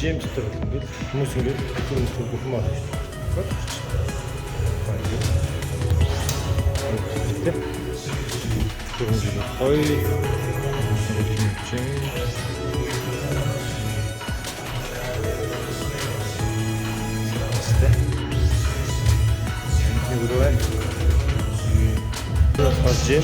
жим дотор ингээд хүмүүс ингээд хүмүүс бүх юм аа. Ой. Jim.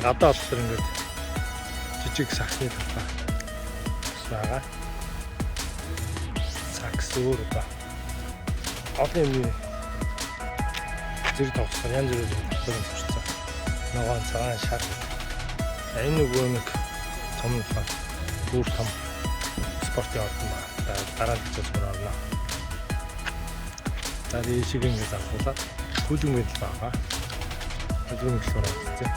Гадаа болохоор ингээд жижиг саксны талбай бас байгаа. Сакс өөр одоо олон юм зэрэг тоглохоор янз бүрийн тоглоом сурцсан. Ногоон цагаан шар. Энэ нөгөө нэг том талбай бүр том спортын ордон байна. Дараа нь ч зүгээр орно. За ийшиг ингээд авахулаад хүлэмжийн талбай байгаа. Хүлэмжийн талбай үзье.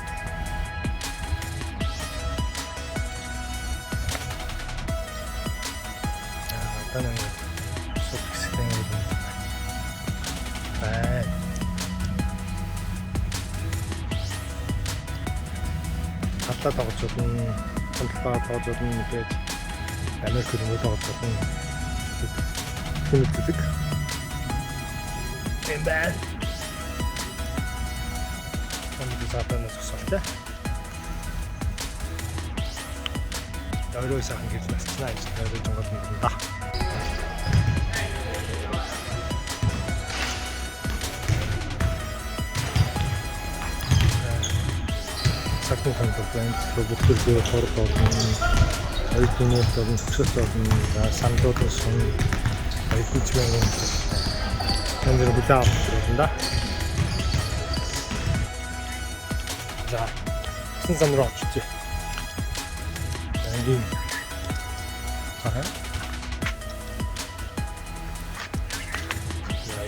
Талаа тоглож болно, талбай тоглож болно мэдээж Америк хөлбөмбөг тоглож болно. Тэмцдэг. Эмбэн. Энд заатанаас өсөлтөө. Өөрөө сайхан гэж насцнаа гэж өөрөө жонгол юм да. Сакны хамтлагт бүхэл хор болно. Оюутны болон төгсөлт болно. Самдуудын сон оюутнчмын энэ бүтээл авах да. За. Сэн сан руу очиж. Энд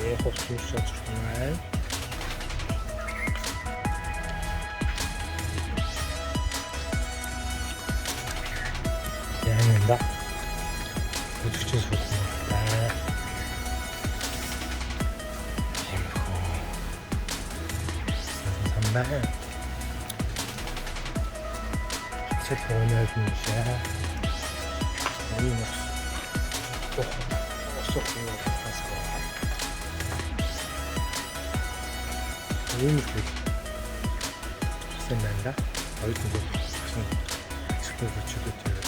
я хочу что-то знать. Да. Вот сейчас вот. Да. Самбай. Цэцгонээд нь шээ. Энэ осохны фасгаа. Энэ их. Сэнэнда. Оюутнууд гэсэн экспертчүүд яваад.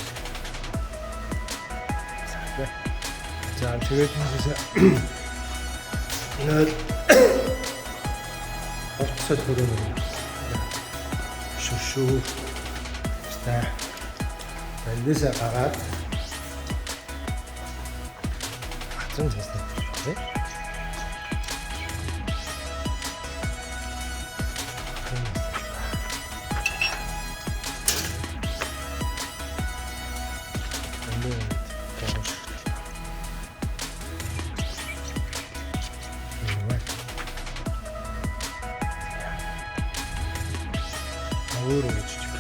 За тэгээд энэ хоцсол хөрөнгө шүшүү ста эндээс гараад хатсан тест хийх. өөр өөр жижиг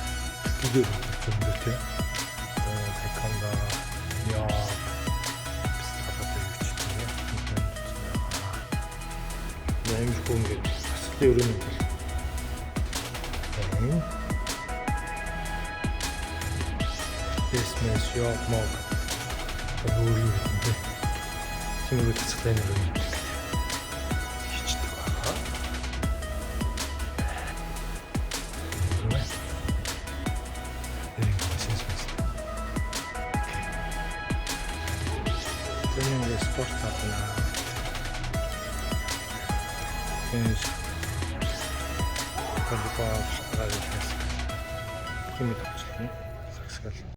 студио зөндөө тийм. Тайканда яа бисталаад явж тийм. Нэмж гүнгээ асуулын өрөөний бол. Эсмэс яа мог өөр юу гэдэг. Тэмүүлэг асуулын өрөөний тренинг спорт авна. Энд волейбол гараад ирсэн. Химик авчлаа. Сагсгал.